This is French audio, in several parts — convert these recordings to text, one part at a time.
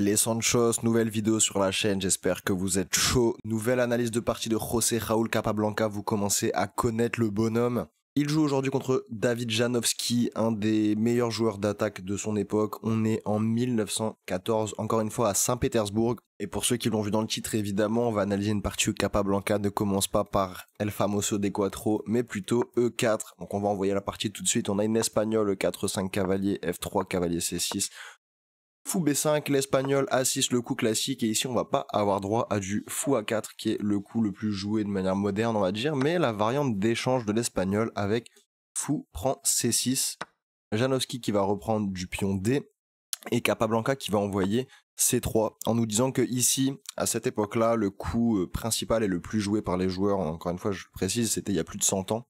Les Sanchos, nouvelle vidéo sur la chaîne, j'espère que vous êtes chaud. Nouvelle analyse de partie de José Raúl Capablanca, vous commencez à connaître le bonhomme. Il joue aujourd'hui contre David Janowski, un des meilleurs joueurs d'attaque de son époque. On est en 1914, encore une fois à Saint-Pétersbourg. Et pour ceux qui l'ont vu dans le titre, évidemment, on va analyser une partie où Capablanca ne commence pas par El Famoso de Cuatro, mais plutôt E4. Donc on va envoyer la partie tout de suite. On a une espagnole, E4, 5 cavalier, F3, cavalier C6. Fou B5, l'espagnol A6, le coup classique, et ici on va pas avoir droit à du fou A4 qui est le coup le plus joué de manière moderne on va dire, mais la variante d'échange de l'espagnol avec fou prend C6, Janowski qui va reprendre du pion D, et Capablanca qui va envoyer C3, en nous disant que ici, à cette époque-là, le coup principal et le plus joué par les joueurs, encore une fois je précise, c'était il y a plus de 100 ans,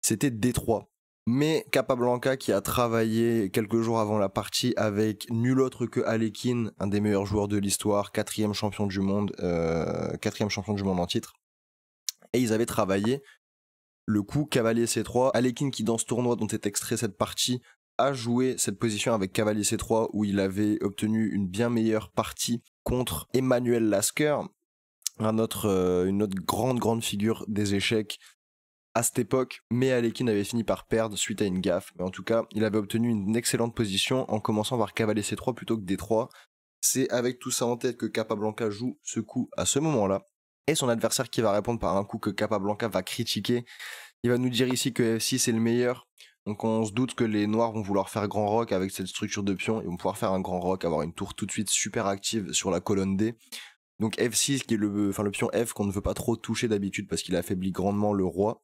c'était D3. Mais Capablanca qui a travaillé quelques jours avant la partie avec nul autre que Alekhine, un des meilleurs joueurs de l'histoire, quatrième champion du monde en titre. Et ils avaient travaillé le coup cavalier C3. Alekhine qui dans ce tournoi dont est extrait cette partie a joué cette position avec cavalier C3 où il avait obtenu une bien meilleure partie contre Emmanuel Lasker, une autre grande figure des échecs à cette époque, mais Alekhine avait fini par perdre suite à une gaffe. Mais en tout cas, il avait obtenu une excellente position en commençant par cavalier C3 plutôt que D3. C'est avec tout ça en tête que Capablanca joue ce coup à ce moment-là. Et son adversaire qui va répondre par un coup que Capablanca va critiquer. Il va nous dire ici que F6 est le meilleur. Donc on se doute que les noirs vont vouloir faire grand roc avec cette structure de pion. Ils vont pouvoir faire un grand roc, avoir une tour tout de suite super active sur la colonne D. Donc F6 qui est le pion F qu'on ne veut pas trop toucher d'habitude parce qu'il affaiblit grandement le roi.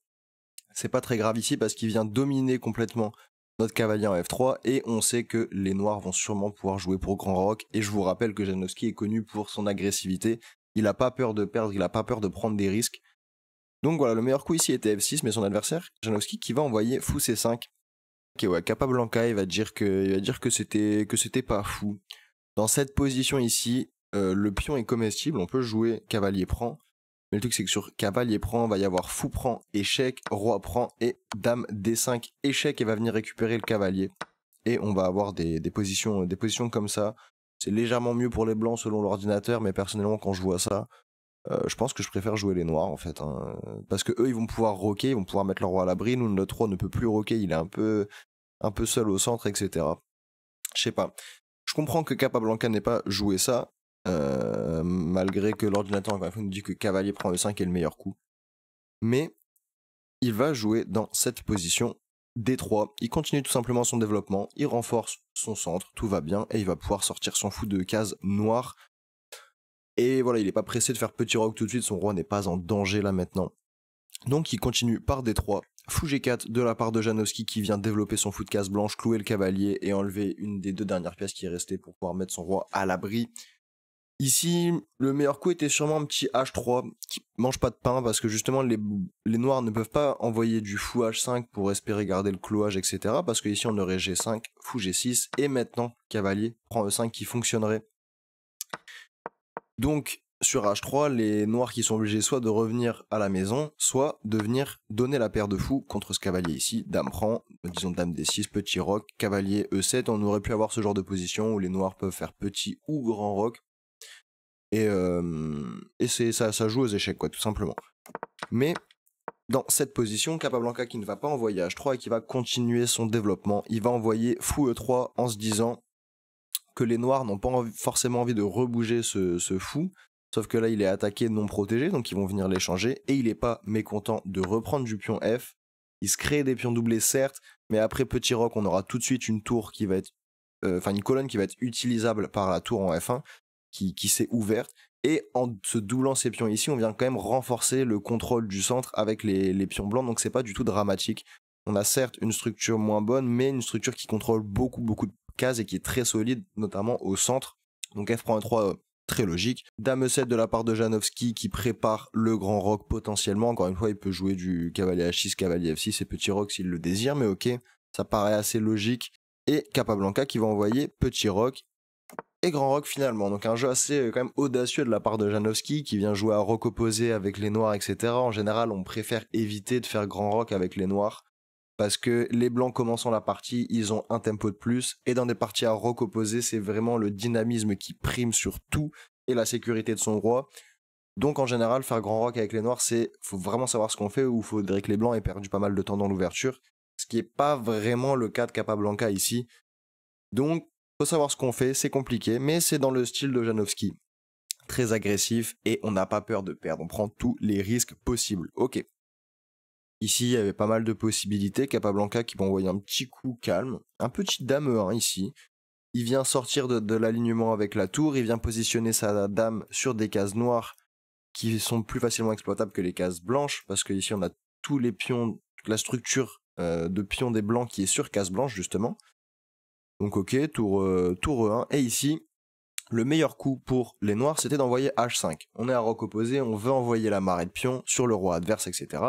C'est pas très grave ici parce qu'il vient dominer complètement notre cavalier en F3 et on sait que les noirs vont sûrement pouvoir jouer pour grand roc. Et je vous rappelle que Janowski est connu pour son agressivité. Il a pas peur de perdre, il a pas peur de prendre des risques. Donc voilà, le meilleur coup ici était F6, mais son adversaire, Janowski, qui va envoyer fou C5. Ok, ouais, Capablanca, il va dire que c'était pas fou. Dans cette position ici, le pion est comestible, on peut jouer cavalier prend. Mais le truc c'est que sur cavalier prend, va y avoir fou prend, échec, roi prend et dame D5, échec et va venir récupérer le cavalier. Et on va avoir des positions comme ça. C'est légèrement mieux pour les blancs selon l'ordinateur, mais personnellement quand je vois ça, je pense que je préfère jouer les noirs en fait. Hein, parce que eux ils vont pouvoir roquer, ils vont pouvoir mettre leur roi à l'abri, nous notre roi ne peut plus roquer, il est un peu seul au centre, etc. Je sais pas. Je comprends que Capablanca n'ait pas joué ça, malgré que l'ordinateur encore une fois nous dit que cavalier prend E5 est le meilleur coup. Mais il va jouer dans cette position D3. Il continue tout simplement son développement, il renforce son centre, tout va bien, et il va pouvoir sortir son fou de case noire. Et voilà, il n'est pas pressé de faire petit roc tout de suite, son roi n'est pas en danger là maintenant. Donc il continue par D3, fou G4 de la part de Janowski qui vient développer son fou de case blanche, clouer le cavalier et enlever une des deux dernières pièces qui est restée pour pouvoir mettre son roi à l'abri. Ici, le meilleur coup était sûrement un petit H3 qui mange pas de pain parce que justement les noirs ne peuvent pas envoyer du fou H5 pour espérer garder le clouage, etc. Parce que ici on aurait G5, fou G6 et maintenant cavalier prend E5 qui fonctionnerait. Donc sur H3, les noirs qui sont obligés soit de revenir à la maison, soit de venir donner la paire de fous contre ce cavalier ici. Dame prend, disons dame D6, petit roc, cavalier E7. On aurait pu avoir ce genre de position où les noirs peuvent faire petit ou grand roc. Et c'est ça joue aux échecs, quoi, tout simplement. Mais dans cette position, Capablanca qui ne va pas envoyer H3 et qui va continuer son développement, il va envoyer fou E3 en se disant que les noirs n'ont pas forcément envie de rebouger ce fou, sauf que là il est attaqué non protégé, donc ils vont venir l'échanger, et il n'est pas mécontent de reprendre du pion F. Il se crée des pions doublés certes, mais après petit roc on aura tout de suite une tour qui va être, une colonne qui va être utilisable par la tour en F1, qui s'est ouverte, et en se doublant ces pions ici, on vient quand même renforcer le contrôle du centre avec les pions blancs, donc c'est pas du tout dramatique. On a certes une structure moins bonne, mais une structure qui contrôle beaucoup de cases et qui est très solide, notamment au centre. Donc F prend un 3 très logique. Dame E7 de la part de Janowski qui prépare le grand roc potentiellement. Encore une fois, il peut jouer du cavalier H6, cavalier F6 et petit roc s'il le désire, mais ok, ça paraît assez logique. Et Capablanca qui va envoyer petit roc et grand roc finalement. Donc un jeu assez quand même audacieux de la part de Janowski qui vient jouer à roc opposé avec les noirs, etc. En général, on préfère éviter de faire grand roc avec les noirs. parce que les blancs commençant la partie, ils ont un tempo de plus, et dans des parties à rock opposé, c'est vraiment le dynamisme qui prime sur tout, et la sécurité de son roi. Donc en général, faire grand rock avec les noirs, faut vraiment savoir ce qu'on fait, ou faudrait que les blancs aient perdu pas mal de temps dans l'ouverture, ce qui est pas vraiment le cas de Capablanca ici. Donc, faut savoir ce qu'on fait, c'est compliqué, mais c'est dans le style de Janowski. Très agressif, et on n'a pas peur de perdre, on prend tous les risques possibles. Ok. Ici, il y avait pas mal de possibilités, Capablanca qui va envoyer un petit coup calme, un petit dame 1 ici. Il vient sortir de l'alignement avec la tour, il vient positionner sa dame sur des cases noires qui sont plus facilement exploitables que les cases blanches, parce que ici on a tous les pions, toute la structure de pions des blancs qui est sur case blanche justement. Donc ok, tour E1, et ici, le meilleur coup pour les noirs, c'était d'envoyer H5. On est à roc opposé, on veut envoyer la marée de pions sur le roi adverse, etc.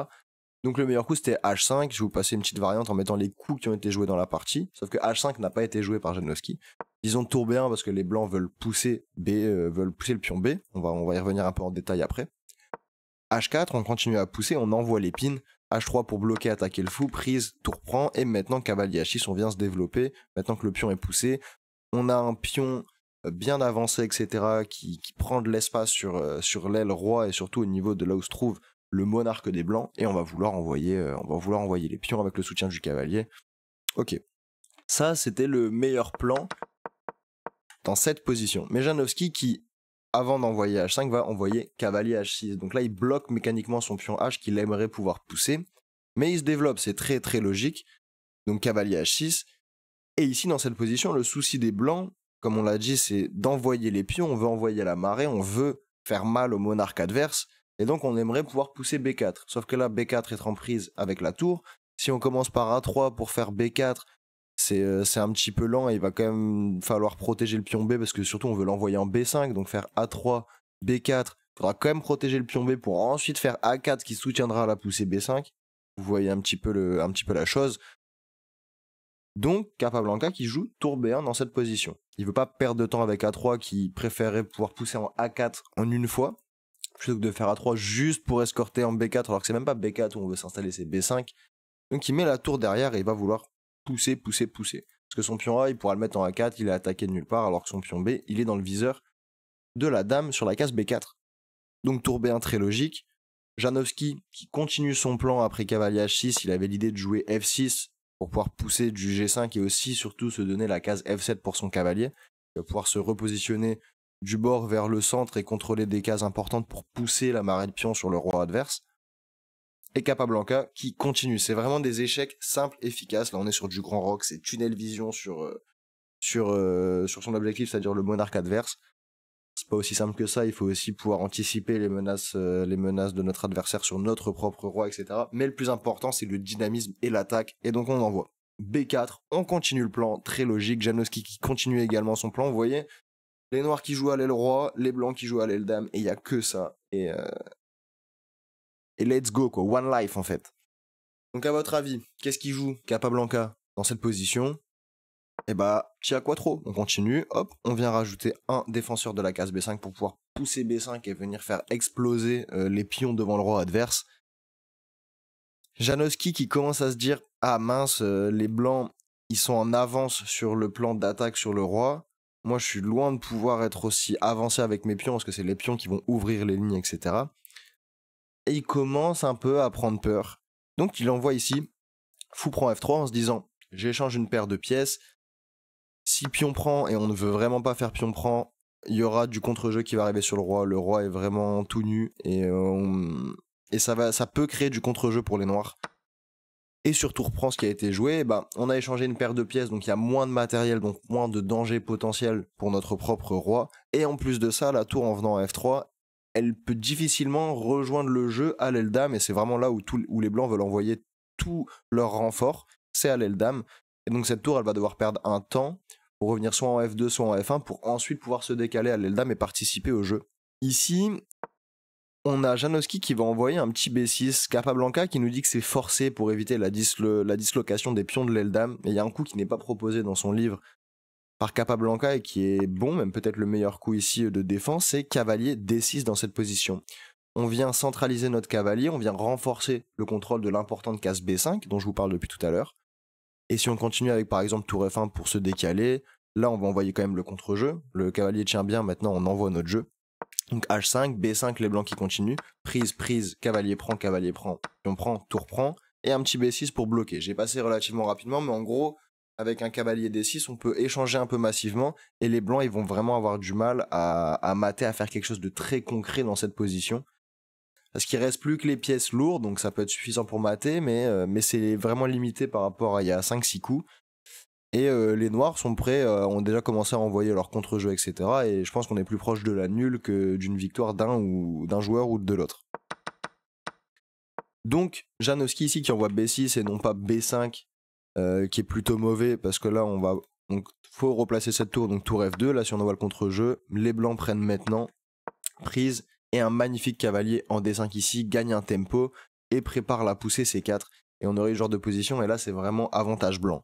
Donc le meilleur coup c'était H5, je vais vous passer une petite variante en mettant les coups qui ont été joués dans la partie, sauf que H5 n'a pas été joué par Janowski. Disons tour B1 parce que les blancs veulent pousser veulent pousser le pion B, on va y revenir un peu en détail après. H4, on continue à pousser, on envoie l'épine, H3 pour bloquer, attaquer le fou, prise, tour prend, et maintenant cavalier H6, on vient se développer, maintenant que le pion est poussé, on a un pion bien avancé, etc., qui prend de l'espace sur l'aile roi et surtout au niveau de là où se trouve le monarque des blancs, et on va vouloir envoyer les pions avec le soutien du cavalier. Ok. Ça, c'était le meilleur plan dans cette position. Mais Janowski qui, avant d'envoyer H5, va envoyer cavalier H6. Donc là, il bloque mécaniquement son pion H qu'il aimerait pouvoir pousser, mais il se développe, c'est très très logique. Donc cavalier H6. Et ici, dans cette position, le souci des blancs, comme on l'a dit, c'est d'envoyer les pions, on veut envoyer la marée, on veut faire mal au monarque adverse, et donc on aimerait pouvoir pousser B4. Sauf que là, B4 est en prise avec la tour. Si on commence par A3 pour faire B4, c'est un petit peu lent, et il va quand même falloir protéger le pion B, parce que surtout on veut l'envoyer en B5, donc faire A3, B4, il faudra quand même protéger le pion B pour ensuite faire A4 qui soutiendra la poussée B5. Vous voyez un petit peu la chose. Donc Capablanca qui joue tour B1 dans cette position. Il veut pas perdre de temps avec A3 qui préférait pouvoir pousser en A4 en une fois, plutôt que de faire A3 juste pour escorter en B4, alors que c'est même pas B4 où on veut s'installer, c'est B5. Donc il met la tour derrière et il va vouloir pousser. Parce que son pion A, il pourra le mettre en A4, il est attaqué de nulle part, alors que son pion B, il est dans le viseur de la dame sur la case B4. Donc tour B1 très logique. Janowski qui continue son plan après cavalier H6, il avait l'idée de jouer F6 pour pouvoir pousser du G5 et aussi surtout se donner la case F7 pour son cavalier. Il va pouvoir se repositionner du bord vers le centre et contrôler des cases importantes pour pousser la marée de pion sur le roi adverse. Et Capablanca qui continue. C'est vraiment des échecs simples, efficaces. Là on est sur du grand rock, c'est tunnel vision sur son objectif, c'est-à-dire le monarque adverse. C'est pas aussi simple que ça, il faut aussi pouvoir anticiper les menaces de notre adversaire sur notre propre roi, etc. Mais le plus important, c'est le dynamisme et l'attaque, et donc on envoie. B4, on continue le plan, très logique, Janowski qui continue également son plan, vous voyez, les noirs qui jouent à l'aile roi, les blancs qui jouent à l'aile dame, et il y a que ça, et let's go quoi, one life en fait. Donc à votre avis, qu'est-ce qui joue Capablanca dans cette position? Et bah, Chia Quattro, on continue, hop, on vient rajouter un défenseur de la case B5 pour pouvoir pousser B5 et venir faire exploser les pions devant le roi adverse. Janowski qui commence à se dire, ah mince, les blancs, ils sont en avance sur le plan d'attaque sur le roi. Moi, je suis loin de pouvoir être aussi avancé avec mes pions, parce que c'est les pions qui vont ouvrir les lignes, etc. Et il commence un peu à prendre peur. Donc il envoie ici, fou prend F3 en se disant, j'échange une paire de pièces. Si pion prend, et on ne veut vraiment pas faire pion prend, il y aura du contre-jeu qui va arriver sur le roi. Le roi est vraiment tout nu, et ça peut créer du contre-jeu pour les noirs. Et sur tour prend ce qui a été joué, on a échangé une paire de pièces, donc il y a moins de matériel, donc moins de danger potentiel pour notre propre roi. Et en plus de ça, la tour en venant à F3, elle peut difficilement rejoindre le jeu à l'aile dame, et c'est vraiment là où les blancs veulent envoyer tout leur renfort, c'est à l'aile dame. Et donc cette tour, elle va devoir perdre un temps pour revenir soit en F2, soit en F1, pour ensuite pouvoir se décaler à l'aile dame et participer au jeu. Ici, on a Janowski qui va envoyer un petit B6, Capablanca qui nous dit que c'est forcé pour éviter la dislocation des pions de l'aile dame. Et il y a un coup qui n'est pas proposé dans son livre par Capablanca et qui est bon, même peut-être le meilleur coup ici de défense, c'est cavalier D6 dans cette position. on vient centraliser notre cavalier, on vient renforcer le contrôle de l'importante case B5 dont je vous parle depuis tout à l'heure. Et si on continue avec par exemple tour F1 pour se décaler, là on va envoyer quand même le contre-jeu. Le cavalier tient bien, maintenant on envoie notre jeu. Donc H5, B5, les blancs qui continuent. Prise, prise, cavalier prend, pion prend, tour prend. Et un petit B6 pour bloquer. J'ai passé relativement rapidement, mais en gros, avec un cavalier D6, on peut échanger un peu massivement. Et les blancs, ils vont vraiment avoir du mal à mater, à faire quelque chose de très concret dans cette position. Parce qu'il reste plus que les pièces lourdes, donc ça peut être suffisant pour mater, mais c'est vraiment limité par rapport à il y a 5-6 coups. Et les noirs sont prêts, ont déjà commencé à envoyer leur contre-jeu, etc. Et je pense qu'on est plus proche de la nulle que d'une victoire d'un joueur ou de l'autre. Donc, Janowski ici qui envoie B6 et non pas B5, qui est plutôt mauvais, parce que là, donc, faut replacer cette tour, donc tour F2. Là, si on envoie le contre-jeu, les blancs prennent maintenant, prise, et un magnifique cavalier en D5 ici, gagne un tempo, et prépare la poussée C4. Et on aurait eu ce genre de position, et là, c'est vraiment avantage blanc.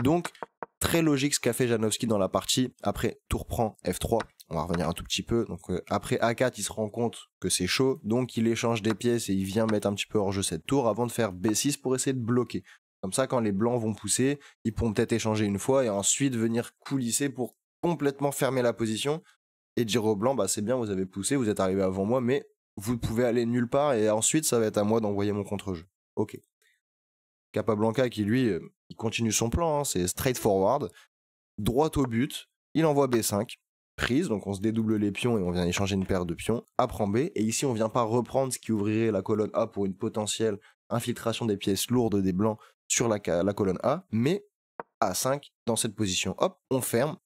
Donc, très logique ce qu'a fait Janowski dans la partie. Après, tour prend F3, on va revenir un tout petit peu. Donc après A4, il se rend compte que c'est chaud, donc il échange des pièces et il vient mettre un petit peu hors jeu cette tour avant de faire B6 pour essayer de bloquer. Comme ça, quand les blancs vont pousser, ils pourront peut-être échanger une fois et ensuite venir coulisser pour complètement fermer la position et dire aux blancs, bah c'est bien, vous avez poussé, vous êtes arrivé avant moi, mais vous pouvez aller nulle part et ensuite ça va être à moi d'envoyer mon contre-jeu. Ok. Capablanca qui lui, il continue son plan, hein, c'est straightforward, droit au but, il envoie B5, prise, donc on se dédouble les pions et on vient échanger une paire de pions, A prend B, et ici on vient pas reprendre ce qui ouvrirait la colonne A pour une potentielle infiltration des pièces lourdes des blancs sur la colonne A, mais A5 dans cette position, hop, on ferme,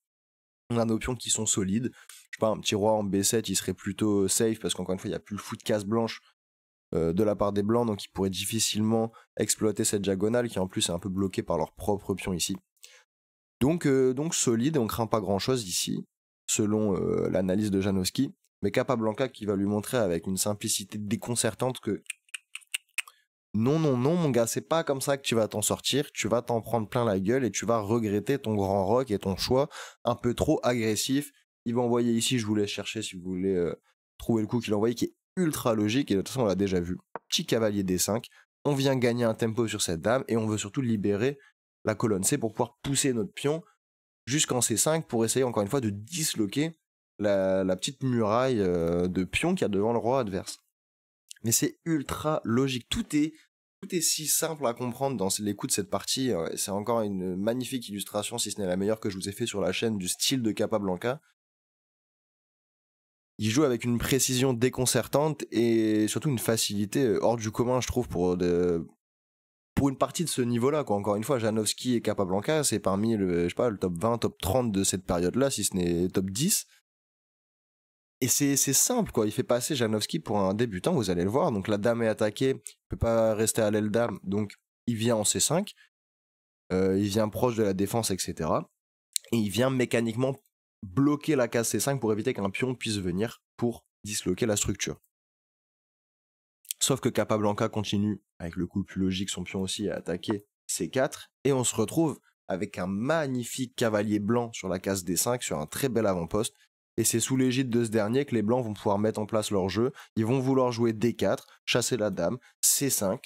on a nos pions qui sont solides, je sais pas, un petit roi en B7 il serait plutôt safe parce qu'encore une fois il n'y a plus le fou de case blanche de la part des blancs, donc ils pourraient difficilement exploiter cette diagonale qui en plus est un peu bloquée par leur propre pion ici. Donc solide, et on craint pas grand chose ici, selon l'analyse de Janowski, mais Capablanca qui va lui montrer avec une simplicité déconcertante que non mon gars, c'est pas comme ça que tu vas t'en sortir, tu vas t'en prendre plein la gueule et tu vas regretter ton grand rock et ton choix un peu trop agressif. Il va envoyer ici, je vous laisse chercher si vous voulez trouver le coup qu'il a envoyé qui est ultra logique et de toute façon on l'a déjà vu. Petit cavalier D5, on vient gagner un tempo sur cette dame et on veut surtout libérer la colonne C pour pouvoir pousser notre pion jusqu'en C5 pour essayer encore une fois de disloquer la petite muraille de pion qu'il y a devant le roi adverse. Mais c'est ultra logique, tout est si simple à comprendre dans les coups de cette partie, c'est encore une magnifique illustration, si ce n'est la meilleure que je vous ai fait sur la chaîne, du style de Capablanca. Il joue avec une précision déconcertante et surtout une facilité hors du commun, je trouve, pour une partie de ce niveau-là, quoi. Encore une fois, Janowski et Capablanca, c'est parmi le top 20, top 30 de cette période-là, si ce n'est top 10. Et c'est simple, quoi. Il fait passer Janowski pour un débutant, vous allez le voir. Donc la dame est attaquée, il peut pas rester à l'aile dame, donc il vient en C5, il vient proche de la défense, etc. Et il vient mécaniquement bloquer la case C5 pour éviter qu'un pion puisse venir pour disloquer la structure. Sauf que Capablanca continue, avec le coup le plus logique, son pion aussi, à attaquer C4, et on se retrouve avec un magnifique cavalier blanc sur la case D5, sur un très bel avant-poste, et c'est sous l'égide de ce dernier que les blancs vont pouvoir mettre en place leur jeu, ils vont vouloir jouer D4, chasser la dame, C5,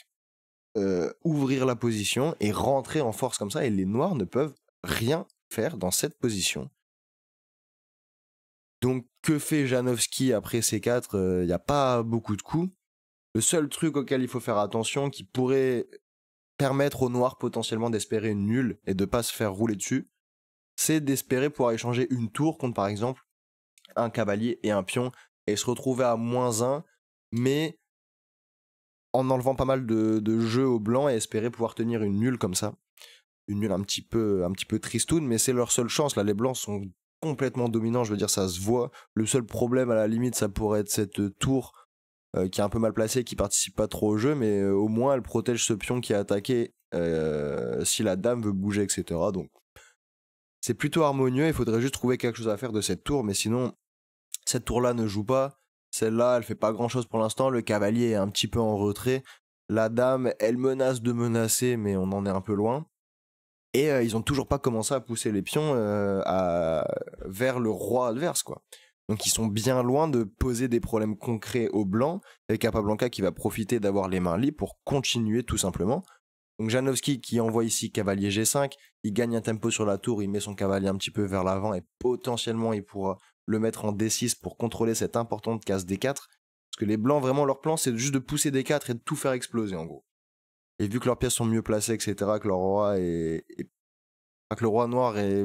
ouvrir la position, et rentrer en force comme ça, et les noirs ne peuvent rien faire dans cette position. Donc que fait Janowski après C4 ? Il n'y a pas beaucoup de coups. Le seul truc auquel il faut faire attention, qui pourrait permettre aux noirs potentiellement d'espérer une nulle et de pas se faire rouler dessus, c'est d'espérer pouvoir échanger une tour contre par exemple un cavalier et un pion et se retrouver à -1, mais en enlevant pas mal de jeux aux blancs et espérer pouvoir tenir une nulle comme ça. Une nulle un petit peu tristoune, mais c'est leur seule chance. Là, les blancs sont complètement dominants, je veux dire, ça se voit. Le seul problème à la limite, ça pourrait être cette tour qui est un peu mal placée, qui participe pas trop au jeu, mais au moins elle protège ce pion qui est attaqué si la dame veut bouger, etc. Donc c'est plutôt harmonieux, il faudrait juste trouver quelque chose à faire de cette tour, mais sinon cette tour-là ne joue pas, celle-là elle fait pas grand-chose pour l'instant, le cavalier est un petit peu en retrait, la dame elle menace de menacer, mais on en est un peu loin, et ils ont toujours pas commencé à pousser les pions vers le roi adverse, quoi. Donc ils sont bien loin de poser des problèmes concrets aux blancs, et Capablanca qui va profiter d'avoir les mains libres pour continuer tout simplement. Donc Janowski qui envoie ici cavalier G5, il gagne un tempo sur la tour, il met son cavalier un petit peu vers l'avant et potentiellement il pourra le mettre en D6 pour contrôler cette importante case D4. Parce que les blancs, vraiment leur plan c'est juste de pousser D4 et de tout faire exploser en gros. Et vu que leurs pièces sont mieux placées, etc., que leur roi que le roi noir est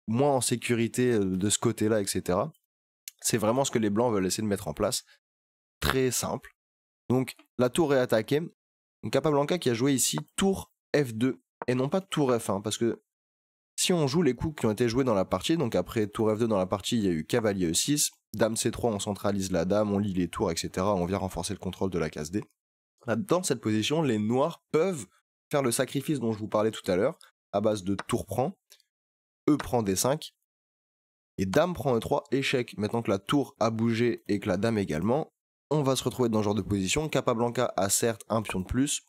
moins en sécurité de ce côté-là, etc., c'est vraiment ce que les blancs veulent essayer de mettre en place. Très simple. Donc la tour est attaquée. Donc Capablanca qui a joué ici tour F2 et non pas tour F1, parce que si on joue les coups qui ont été joués dans la partie, donc après tour F2 dans la partie, il y a eu cavalier E6, dame C3, on centralise la dame, on lit les tours, etc., on vient renforcer le contrôle de la case D. Là, dans cette position, les noirs peuvent faire le sacrifice dont je vous parlais tout à l'heure, à base de tour prend, E prend D5, et dame prend E3, échec. Maintenant que la tour a bougé et que la dame également, on va se retrouver dans ce genre de position. Capablanca a certes un pion de plus,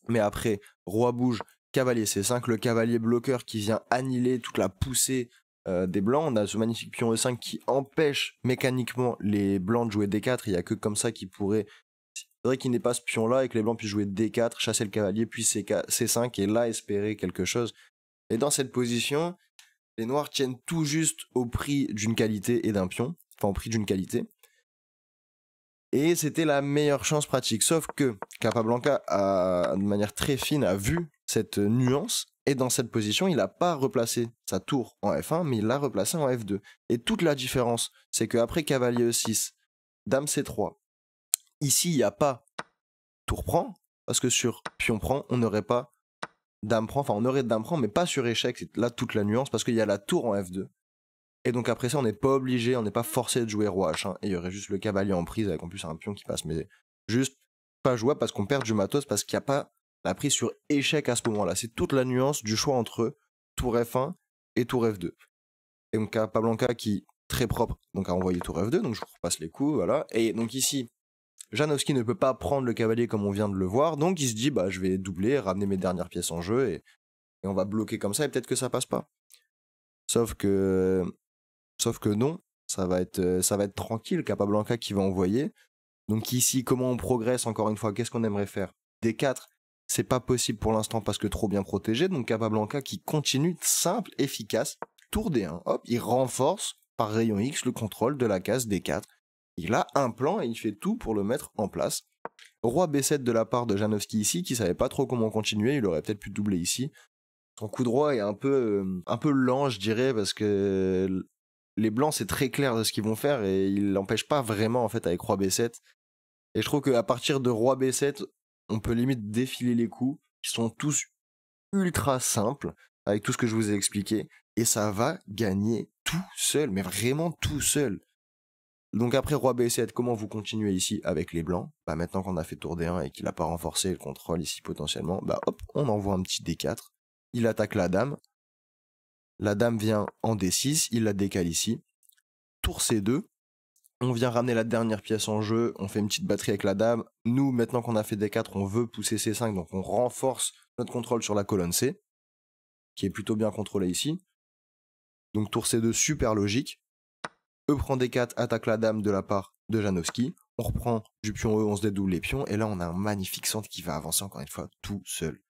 mais après, roi bouge, cavalier C5, le cavalier bloqueur qui vient annihiler toute la poussée des blancs. On a ce magnifique pion E5 qui empêche mécaniquement les blancs de jouer D4. Il n'y a que comme ça qu'ils pourraient... Il faudrait qu'il n'ait pas ce pion-là et que les blancs puissent jouer D4, chasser le cavalier, puis C5 et là espérer quelque chose. Et dans cette position, les noirs tiennent tout juste au prix d'une qualité et d'un pion. Enfin, au prix d'une qualité. Et c'était la meilleure chance pratique. Sauf que Capablanca, de manière très fine, a vu cette nuance. Et dans cette position, il n'a pas replacé sa tour en F1, mais il l'a replacé en F2. Et toute la différence, c'est qu'après cavalier E6, dame C3, ici, il n'y a pas tour prend, parce que sur pion prend, on n'aurait pas dame prend. Enfin, on aurait dame prend, mais pas sur échec. C'est là toute la nuance, parce qu'il y a la tour en F2. Et donc après ça, on n'est pas obligé, on n'est pas forcé de jouer roi H1, et il y aurait juste le cavalier en prise avec en plus un pion qui passe, mais juste pas jouable parce qu'on perd du matos, parce qu'il n'y a pas la prise sur échec à ce moment-là. C'est toute la nuance du choix entre tour F1 et tour F2. Et donc Capablanca qui, très propre, donc a envoyé tour F2, donc je repasse les coups, voilà. Et donc ici, Janowski ne peut pas prendre le cavalier comme on vient de le voir, donc il se dit, bah je vais doubler, ramener mes dernières pièces en jeu, et on va bloquer comme ça, et peut-être que ça passe pas. Sauf que non, ça va être tranquille, Capablanca qui va envoyer. Donc ici, comment on progresse encore une fois, qu'est-ce qu'on aimerait faire? D4, c'est pas possible pour l'instant parce que trop bien protégé, donc Capablanca qui continue, simple, efficace, tour D1, hop, il renforce par rayon X le contrôle de la case D4. Il a un plan et il fait tout pour le mettre en place. Roi B7 de la part de Janowski ici, qui savait pas trop comment continuer, il aurait peut-être pu doubler ici. Son coup de roi est un peu lent, je dirais, parce que les blancs, c'est très clair de ce qu'ils vont faire et ils l'empêchent pas vraiment en fait avec roi B7. Et je trouve qu'à partir de roi B7, on peut limite défiler les coups qui sont tous ultra simples avec tout ce que je vous ai expliqué et ça va gagner tout seul, mais vraiment tout seul. Donc après roi B7, comment vous continuez ici avec les blancs? Bah maintenant qu'on a fait tour D1 et qu'il a pas renforcé le contrôle ici potentiellement, bah hop, on envoie un petit D4. Il attaque la dame. La dame vient en D6, il la décale ici. Tour C2, on vient ramener la dernière pièce en jeu, on fait une petite batterie avec la dame. Nous, maintenant qu'on a fait D4, on veut pousser C5, donc on renforce notre contrôle sur la colonne C, qui est plutôt bien contrôlée ici. Donc tour C2, super logique. E prend D4, attaque la dame de la part de Janowski. On reprend du pion E, on se dédouble les pions, et là on a un magnifique centre qui va avancer encore une fois tout seul.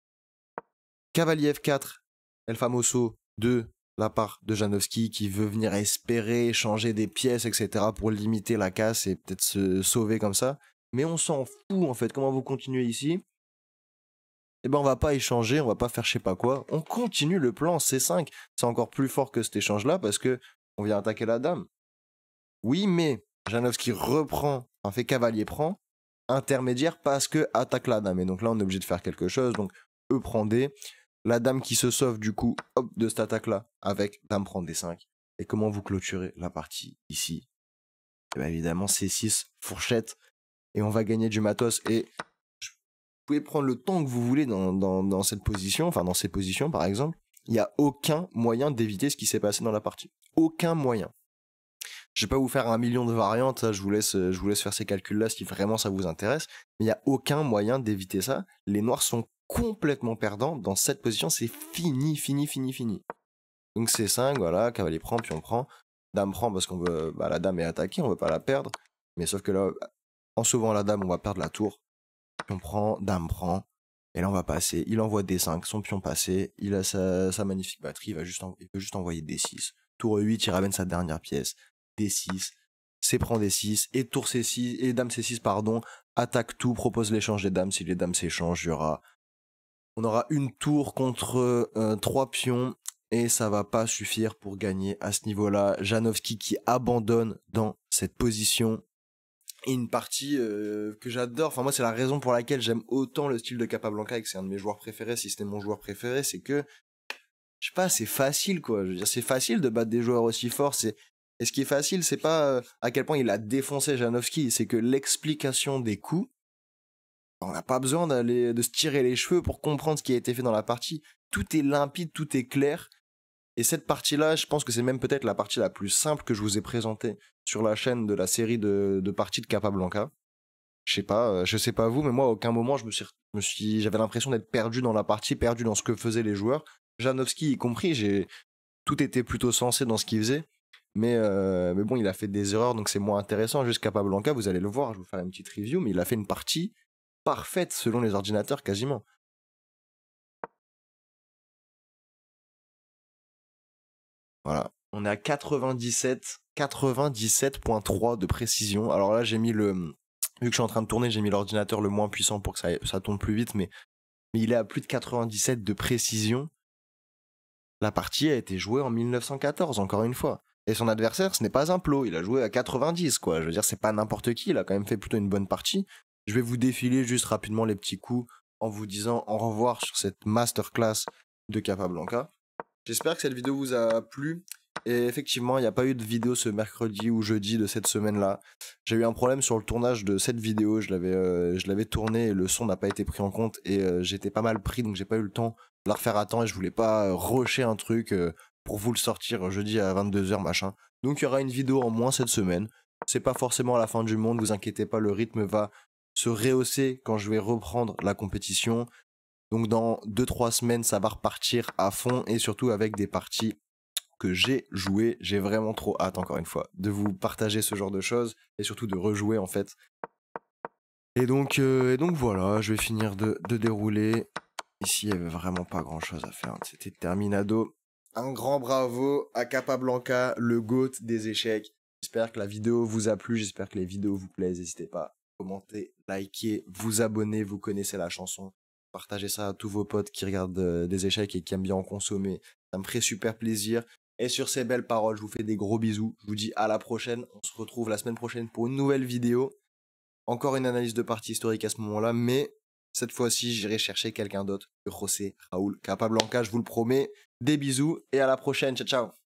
Cavalier F4, El Famoso de la part de Janowski qui veut venir espérer changer des pièces, etc. pour limiter la casse et peut-être se sauver comme ça. Mais on s'en fout en fait. Comment vous continuez ici? Eh ben on va pas échanger, on va pas faire je sais pas quoi. On continue le plan C5. C'est encore plus fort que cet échange-là parce que on vient attaquer la dame. Oui, mais Janowski reprend, enfin fait cavalier prend, intermédiaire parce que attaque la dame. Et donc là on est obligé de faire quelque chose. Donc E prend D. La dame qui se sauve du coup hop, de cette attaque-là avec dame prend D5. Et comment vous clôturez la partie ici? Et bien évidemment C6, fourchette, et on va gagner du matos. Et vous pouvez prendre le temps que vous voulez dans cette position, enfin dans ces positions par exemple. Il n'y a aucun moyen d'éviter ce qui s'est passé dans la partie. Aucun moyen. Je vais pas vous faire 1 million de variantes, là, je vous laisse faire ces calculs-là si vraiment ça vous intéresse. Mais il n'y a aucun moyen d'éviter ça. Les noirs sont complètement perdants. Dans cette position, c'est fini. Donc C5, voilà, cavalier prend, pion prend. Dame prend parce qu'on veut, la dame est attaquée, on veut pas la perdre. Mais sauf que là, en sauvant la dame, on va perdre la tour. Pion prend, dame prend. Et là, on va passer. Il envoie D5, son pion passé. Il a sa magnifique batterie. Il peut juste envoyer D6. Tour E8, il ramène sa dernière pièce. D6. C'est prend D6. Et tour C6. Et dame C6, pardon. Attaque tout, propose l'échange des dames. Si les dames s'échangent, on aura une tour contre 3 pions. Et ça va pas suffire pour gagner à ce niveau-là. Janowski qui abandonne dans cette position. Et une partie que j'adore, enfin moi c'est la raison pour laquelle j'aime autant le style de Capablanca et que c'est un de mes joueurs préférés, si c'était mon joueur préféré, c'est que, je sais pas, c'est facile quoi, je veux dire c'est facile de battre des joueurs aussi forts, et ce qui est facile c'est pas à quel point il a défoncé Janowski, c'est que l'explication des coups, on n'a pas besoin de se tirer les cheveux pour comprendre ce qui a été fait dans la partie, tout est limpide, tout est clair. Et cette partie-là, je pense que c'est même peut-être la partie la plus simple que je vous ai présentée sur la chaîne de la série de parties de Capablanca. Je sais pas vous, mais moi, à aucun moment, j'avais l'impression d'être perdu dans la partie, perdu dans ce que faisaient les joueurs. Janowski y compris, tout était plutôt sensé dans ce qu'il faisait. Mais bon, il a fait des erreurs, donc c'est moins intéressant. Juste Capablanca, vous allez le voir, je vais vous faire une petite review, mais il a fait une partie parfaite selon les ordinateurs, quasiment. Voilà. On est à 97.3 de précision. Alors là, vu que je suis en train de tourner, j'ai mis l'ordinateur le moins puissant pour que ça tourne plus vite, mais il est à plus de 97 de précision. La partie a été jouée en 1914, encore une fois. Et son adversaire, ce n'est pas un plot, il a joué à 90, quoi. Je veux dire, c'est pas n'importe qui, il a quand même fait plutôt une bonne partie. Je vais vous défiler juste rapidement les petits coups en vous disant au revoir sur cette masterclass de Capablanca. J'espère que cette vidéo vous a plu. Et effectivement, il n'y a pas eu de vidéo ce mercredi ou jeudi de cette semaine-là. J'ai eu un problème sur le tournage de cette vidéo. Je l'avais tournée et le son n'a pas été pris en compte. Et j'étais pas mal pris, donc j'ai pas eu le temps de la refaire à temps. Et je voulais pas rusher un truc pour vous le sortir jeudi à 22h, machin. Donc il y aura une vidéo en moins cette semaine. C'est pas forcément à la fin du monde, vous inquiétez pas, le rythme va se rehausser quand je vais reprendre la compétition. Donc dans 2-3 semaines, ça va repartir à fond et surtout avec des parties que j'ai jouées. J'ai vraiment trop hâte, encore une fois, de vous partager ce genre de choses et surtout de rejouer en fait. Et donc voilà, je vais finir de dérouler. Ici, il n'y avait vraiment pas grand chose à faire. C'était terminado. Un grand bravo à Capablanca, le GOAT des échecs. J'espère que la vidéo vous a plu, j'espère que les vidéos vous plaisent. N'hésitez pas à commenter, liker, vous abonner, vous connaissez la chanson. Partagez ça à tous vos potes qui regardent des échecs et qui aiment bien en consommer. Ça me ferait super plaisir. Et sur ces belles paroles, je vous fais des gros bisous. Je vous dis à la prochaine. On se retrouve la semaine prochaine pour une nouvelle vidéo. Encore une analyse de partie historique à ce moment-là, mais cette fois-ci, j'irai chercher quelqu'un d'autre que José Raúl Capablanca, je vous le promets. Des bisous et à la prochaine. Ciao, ciao.